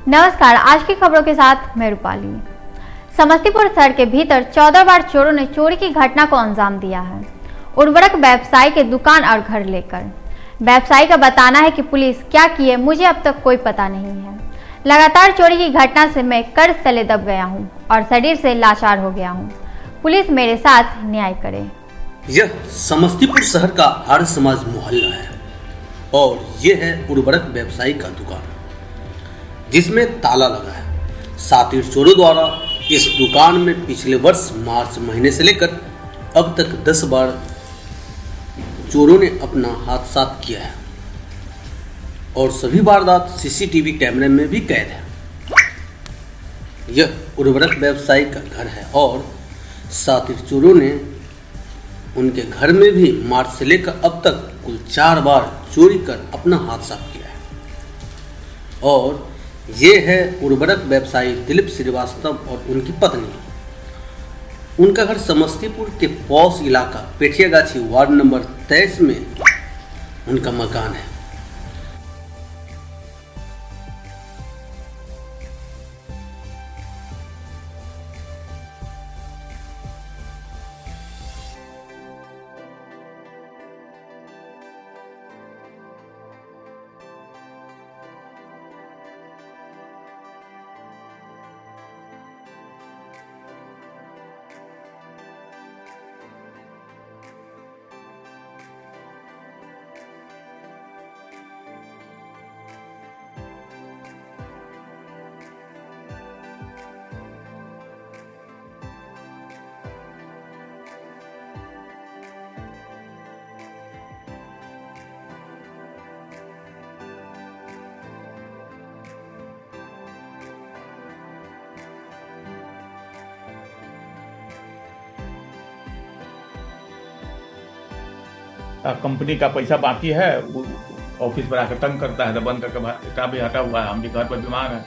नमस्कार, आज की खबरों के साथ मैं रूपाली। समस्तीपुर शहर के भीतर 14 बार चोरों ने चोरी की घटना को अंजाम दिया है। उर्वरक व्यवसायी के दुकान और घर लेकर व्यवसायी का बताना है कि पुलिस क्या किए मुझे अब तक कोई पता नहीं है। लगातार चोरी की घटना से मैं कर्ज तले दब गया हूँ और शरीर से लाचार हो गया हूँ। पुलिस मेरे साथ न्याय करे। यह समस्तीपुर शहर का आर्य समाज मोहल्ला है और यह है उर्वरक व्यवसायी का दुकान जिसमें ताला लगा है। सातिर चोरों द्वारा इस दुकान में पिछले वर्ष मार्च महीने से लेकर अब तक 10 बार चोरों ने अपना हाथ साफ किया है और सभी वारदात सीसीटीवी कैमरे में भी कैद है। यह उर्वरक व्यवसायी का घर है और सातिर चोरों ने उनके घर में भी मार्च से लेकर अब तक कुल 4 बार चोरी कर अपना हाथ साफ किया है। और ये है उर्वरक व्यवसायी दिलीप श्रीवास्तव और उनकी पत्नी। उनका घर समस्तीपुर के पौष इलाका पेठियागाछी वार्ड नंबर 23 में उनका मकान है। कंपनी का पैसा बाकी है, वो ऑफिस पर आकर तंग करता है तो बंद करके का भी हटा हुआ है। हम भी घर पर बीमार हैं।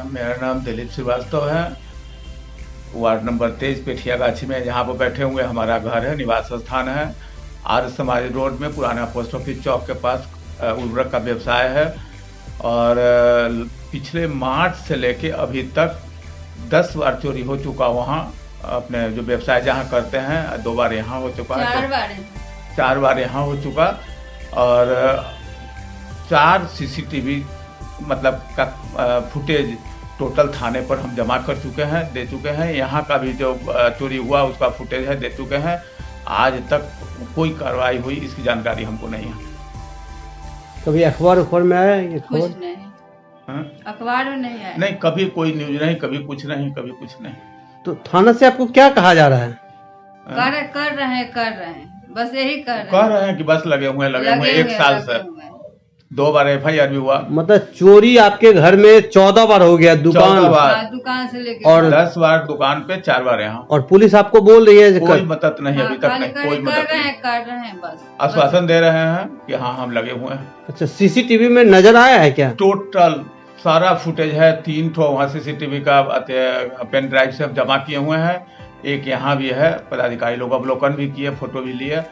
मेरा नाम दिलीप श्रीवास्तव है, वार्ड नंबर 23 पेठियागाछी में यहाँ पर बैठे हुए हमारा घर है, निवास स्थान है। आर्य समाज रोड में पुराना पोस्ट ऑफिस चौक के पास उर्वरक का व्यवसाय है और पिछले मार्च से लेके अभी तक 10 बार चोरी हो चुका। वहाँ अपने जो व्यवसाय जहाँ करते हैं 2 बार यहाँ हो चुका है, 4 बार यहाँ हो चुका और 4 सीसीटीवी मतलब का फुटेज टोटल थाने पर हम जमा कर चुके हैं, दे चुके हैं। यहाँ का भी जो चोरी हुआ उसका फुटेज है, दे चुके हैं। आज तक कोई कार्रवाई हुई इसकी जानकारी हमको नहीं है। कभी अखबार में आया ये खबर? अखबार में नहीं आया। नहीं, कभी कोई न्यूज नहीं, कभी कुछ नहीं, कभी कुछ नहीं। तो थाना से आपको क्या कहा जा रहा है? कर रहे हैं, बस यही कह रहे हैं कि बस लगे हुए 1 साल से 2 बार FIR भी हुआ। मतलब चोरी आपके घर में 14 बार हो गया, दुकान से लेकर और 10 बार दुकान पे, 4 बार यहाँ। और पुलिस आपको बोल रही है कोई मदद नहीं, अभी तक नहीं, कोई मदद नहीं। कर रहे हैं, बस आश्वासन दे रहे हैं कि हाँ हम लगे हुए हैं। अच्छा, सीसीटीवी में नजर आया है क्या? टोटल सारा फुटेज है, 3 ठो वहाँ सीसीटीवी का पेन ड्राइव से जमा किए हुए हैं। एक यहाँ भी है, पदाधिकारी लोग अवलोकन भी किए, फोटो भी लिए,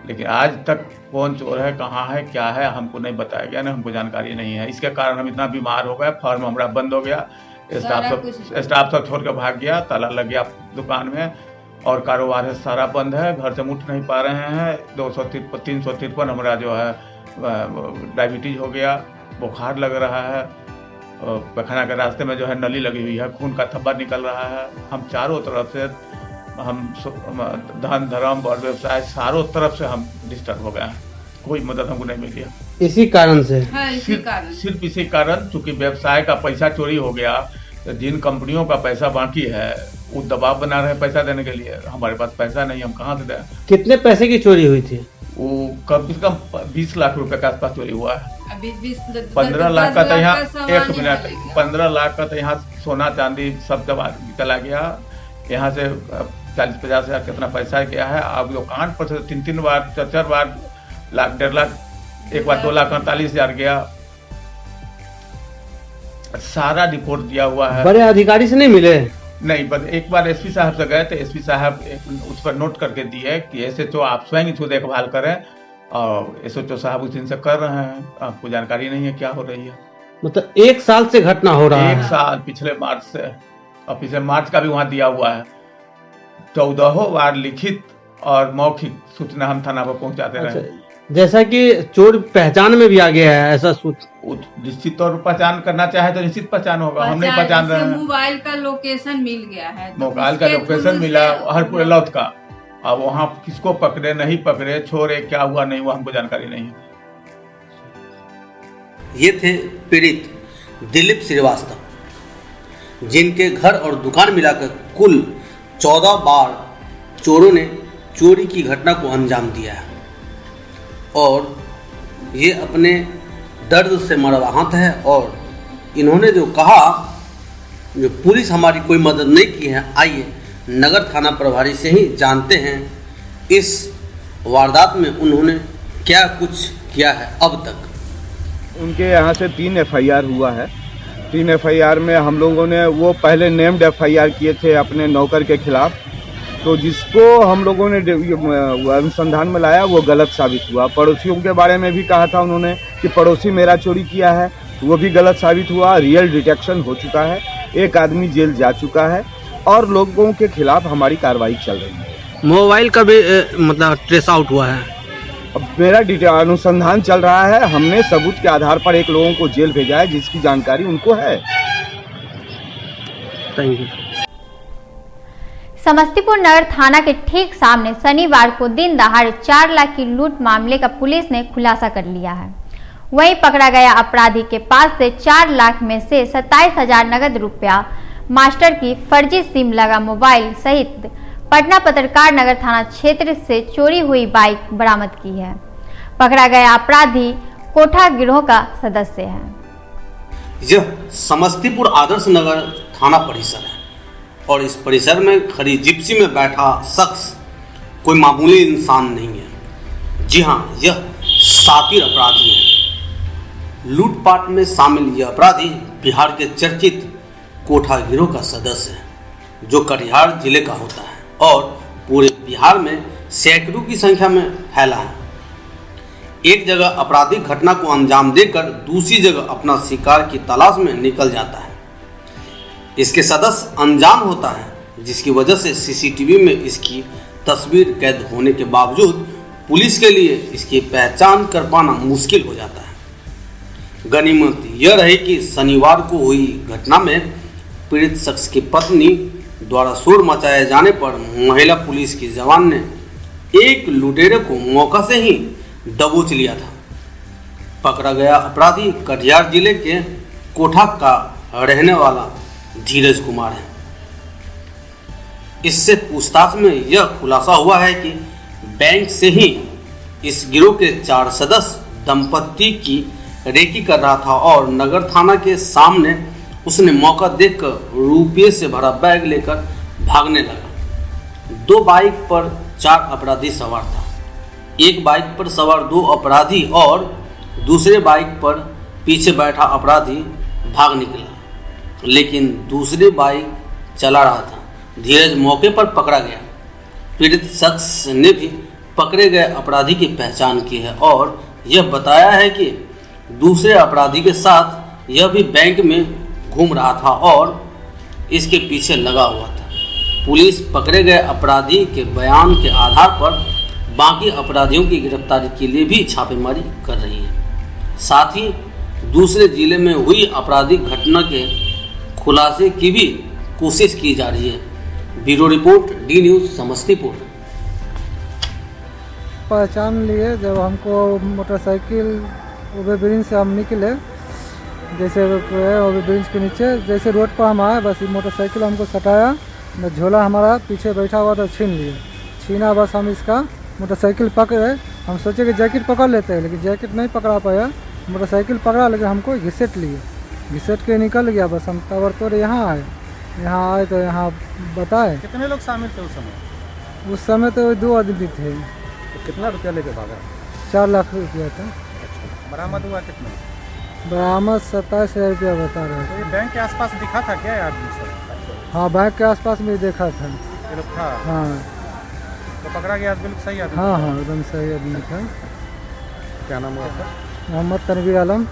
लेकिन आज तक कौन चोर है, कहाँ है, क्या है हमको नहीं बताया गया, ना हमको जानकारी नहीं है। इसके कारण हम इतना बीमार हो गए, फर्म हमारा बंद हो गया, स्टाफ सब छोड़ कर भाग गया, ताला लग गया दुकान में और कारोबार है सारा बंद है। घर से उठ नहीं पा रहे हैं। 353 हमारा जो है डायबिटीज हो गया, बुखार लग रहा है, पैखाना के रास्ते में जो है नली लगी हुई है, खून का थब्बा निकल रहा है। हम चारों तरफ से हम धन धर्म और व्यवसाय चारों तरफ से हम डिस्टर्ब हो गए हैं। कोई मदद हमको नहीं मिली है। इसी कारण से सिर्फ इसी कारण, चूंकि व्यवसाय का पैसा चोरी हो गया, तो जिन कंपनियों का पैसा बाकी है वो दबाव बना रहे पैसा देने के लिए। हमारे पास पैसा नहीं, हम कहाँ से दें? कितने पैसे की चोरी हुई थी? वो कम से कम 20 लाख रुपए के आसपास चोरी हुआ है। 15 लाख का तो यहाँ 1 मिनट 15 लाख का तो यहाँ सोना चांदी सब चला गया। यहाँ से 40-50 हजार कितना पैसा गया है। अब दुकान पर से 3 बार 4 बार लाख 1.5 लाख, एक बार 2,48,000 गया। सारा रिपोर्ट दिया हुआ है। बड़े अधिकारी से नहीं मिले? नहीं, बस एक बार एसपी साहब से गए थे। एसपी साहब उस पर नोट करके दिए कि SHO आप स्वयं इसको देखभाल करें और SHO साहब उस दिन से कर रहे हैं, आपको जानकारी नहीं है क्या हो रही है। मतलब 1 साल से घटना हो रहा एक है। साल पिछले मार्च से, और पिछले मार्च का भी वहाँ दिया हुआ है। 14 बार लिखित और मौखिक सूचना हम थाना पर पहुँचाते अच्छा, रहे। जैसा कि चोर पहचान में भी आ गया है, ऐसा निश्चित तौर पर पहचान करना चाहे तो निश्चित पहचान होगा, हम नहीं पहचान रहे हैं। मोबाइल का लोकेशन मिल गया है, तो मोबाइल का उसके लोकेशन थ्रू मिला से- हर पूरे लौट का। अब वहाँ किसको पकड़े नहीं पकड़े, छोड़े क्या हुआ नहीं हुआ, हमको जानकारी नहीं है। ये थे पीड़ित दिलीप श्रीवास्तव, जिनके घर और दुकान मिलाकर कुल 14 बार चोरों ने चोरी की घटना को अंजाम दिया है और ये अपने दर्द से मरवाहत है। और इन्होंने जो कहा, जो पुलिस हमारी कोई मदद नहीं की है, आइए नगर थाना प्रभारी से ही जानते हैं इस वारदात में उन्होंने क्या कुछ किया है अब तक। उनके यहाँ से 3 FIR हुआ है। 3 FIR में हम लोगों ने वो पहले नेम्ड FIR किए थे अपने नौकर के खिलाफ, तो जिसको हम लोगों ने अनुसंधान में लाया वो गलत साबित हुआ। पड़ोसियों के बारे में भी कहा था उन्होंने कि पड़ोसी मेरा चोरी किया है, वो भी गलत साबित हुआ। रियल डिटेक्शन हो चुका है, एक आदमी जेल जा चुका है और लोगों के खिलाफ हमारी कार्रवाई चल रही है। मोबाइल का भी मतलब ट्रेस आउट हुआ है। अब मेरा अनुसंधान चल रहा है, हमने सबूत के आधार पर एक लोगों को जेल भेजा है जिसकी जानकारी उनको है। Thank you. समस्तीपुर नगर थाना के ठीक सामने शनिवार को दिन दहाड़े 4 लाख की लूट मामले का पुलिस ने खुलासा कर लिया है। वहीं पकड़ा गया अपराधी के पास से 4 लाख में से 27,000 नगद रुपया, मास्टर की फर्जी सिम लगा मोबाइल सहित पटना पत्रकार नगर थाना क्षेत्र से चोरी हुई बाइक बरामद की है। पकड़ा गया अपराधी कोठा गिरोह का सदस्य है। यह समस्तीपुर आदर्श नगर थाना परिसर है और इस परिसर में खड़ी जिप्सी में बैठा शख्स कोई मामूली इंसान नहीं है। जी हाँ, यह शातिर अपराधी है। लूटपाट में शामिल यह अपराधी बिहार के चर्चित कोठा गिरोह का सदस्य है, जो कटिहार जिले का होता है और पूरे बिहार में सैकड़ों की संख्या में फैला है। एक जगह आपराधिक घटना को अंजाम देकर दूसरी जगह अपना शिकार की तलाश में निकल जाता है। इसके सदस्य अनजान होता है, जिसकी वजह से सीसीटीवी में इसकी तस्वीर कैद होने के बावजूद पुलिस के लिए इसकी पहचान कर पाना मुश्किल हो जाता है। गनीमत यह रही कि शनिवार को हुई घटना में पीड़ित शख्स की पत्नी द्वारा शोर मचाए जाने पर महिला पुलिस के जवान ने एक लुटेरे को मौका से ही दबोच लिया था। पकड़ा गया अपराधी कटिहार जिले के कोठा का रहने वाला धीरज कुमार है। इससे पूछताछ में यह खुलासा हुआ है कि बैंक से ही इस गिरोह के 4 सदस्य दंपत्ति की रेकी कर रहा था और नगर थाना के सामने उसने मौका देखकर रुपये से भरा बैग लेकर भागने लगा। 2 बाइक पर 4 अपराधी सवार था। एक बाइक पर सवार 2 अपराधी और दूसरे बाइक पर पीछे बैठा अपराधी भाग निकला, लेकिन दूसरी बाइक चला रहा था। धीरज मौके पर पकड़ा गया। पीड़ित शख्स ने भी पकड़े गए अपराधी की पहचान की है और यह बताया है कि दूसरे अपराधी के साथ यह भी बैंक में घूम रहा था और इसके पीछे लगा हुआ था। पुलिस पकड़े गए अपराधी के बयान के आधार पर बाकी अपराधियों की गिरफ्तारी के लिए भी छापेमारी कर रही है। साथ ही दूसरे जिले में हुई आपराधिक घटना के खुलासे की भी कोशिश की जा रही है। Bureau report, D news, Samastipur. पहचान लिए जब हमको मोटरसाइकिल ओवरब्रिज से हम निकले, जैसे ओवरब्रिज के नीचे जैसे रोड पर हम आए, बस मोटरसाइकिल हमको सटाया, झोला हमारा पीछे बैठा हुआ था छीन लिए। छीना, बस हम इसका मोटरसाइकिल पकड़े। हम सोचे कि जैकेट पकड़ लेते हैं, लेकिन जैकेट नहीं पकड़ा पाया। मोटरसाइकिल पकड़ा, लेकिन हमको घिसेट लिए, घिसेट के निकल गया। बस हम ताबड़तोड़ यहाँ आए तो यहाँ बताए। कितने लोग शामिल थे उस समय? उस समय तो 2 आदमी थे। तो कितना रुपया लेके भागा? 4 लाख रुपया था। बरामद हुआ कितना? बरामद 27,000 रुपया बता रहे तो थे। ये बैंक के आसपास दिखा था क्या आदमी सब? हाँ, बैंक के आसपास में देखा था। ये लोग था? हाँ तो पकड़ा गया बिल्कुल सही आदमी? हाँ, एकदम सही आदमी था। क्या नाम हुआ आपका? मोहम्मद तनवीर आलम।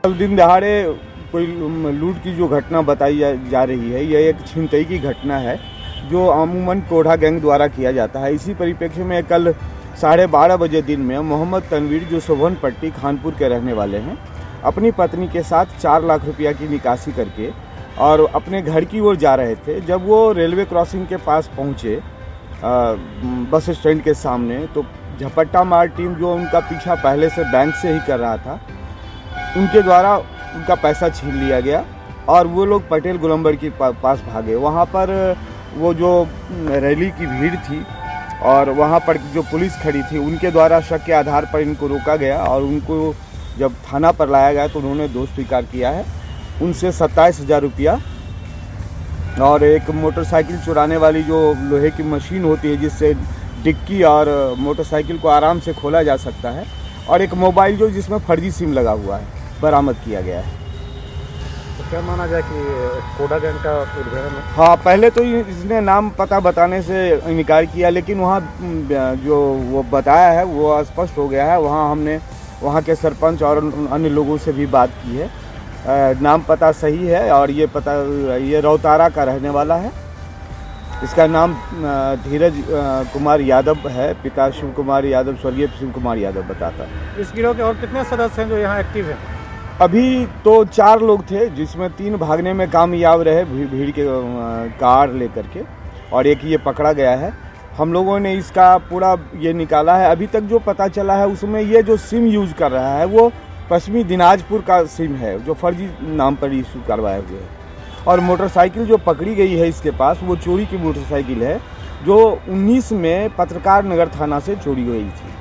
कल दिन दहाड़े कोई लूट की जो घटना बताई जा रही है, यह एक छिनतई की घटना है जो अमूमन कोढ़ा गैंग द्वारा किया जाता है। इसी परिप्रेक्ष्य में कल 12:30 बजे दिन में मोहम्मद तनवीर, जो सोभन पट्टी खानपुर के रहने वाले हैं, अपनी पत्नी के साथ 4 लाख रुपया की निकासी करके और अपने घर की ओर जा रहे थे। जब वो रेलवे क्रॉसिंग के पास पहुँचे बस स्टैंड के सामने, तो झपट्टा मार टीम जो उनका पीछा पहले से बैंक से ही कर रहा था, उनके द्वारा उनका पैसा छीन लिया गया और वो लोग पटेल गोलंबर के पास भागे। वहाँ पर वो जो रैली की भीड़ थी और वहाँ पर जो पुलिस खड़ी थी, उनके द्वारा शक के आधार पर इनको रोका गया और उनको जब थाना पर लाया गया तो उन्होंने दोष स्वीकार किया है। उनसे 27,000 रुपया और एक मोटरसाइकिल चुराने वाली जो लोहे की मशीन होती है जिससे डिक्की और मोटरसाइकिल को आराम से खोला जा सकता है, और एक मोबाइल जो जिसमें फर्जी सिम लगा हुआ है, बरामद किया गया है। तो क्या माना जाए कि कोढ़ा गैंग का उद्भेदन है? हाँ, पहले तो इसने नाम पता बताने से इनकार किया, लेकिन वहाँ जो वो बताया है वो स्पष्ट हो गया है। वहाँ हमने वहाँ के सरपंच और अन्य लोगों से भी बात की है। नाम पता सही है और ये रौतारा का रहने वाला है। इसका नाम धीरज कुमार यादव है। पिता शिव कुमार यादव, स्वर्गीय शिव कुमार यादव बताता है। इस गिरोह के और कितने सदस्य हैं जो यहाँ एक्टिव हैं? अभी तो 4 लोग थे, जिसमें 3 भागने में कामयाब रहे भीड़ के कार लेकर के, और एक ये पकड़ा गया है। हम लोगों ने इसका पूरा ये निकाला है। अभी तक जो पता चला है उसमें ये जो सिम यूज कर रहा है वो पश्चिमी दिनाजपुर का सिम है, जो फर्जी नाम पर इशू करवाए हुए है। और मोटरसाइकिल जो पकड़ी गई है इसके पास, वो चोरी की मोटरसाइकिल है जो 19 में पत्रकार नगर थाना से चोरी हुई थी।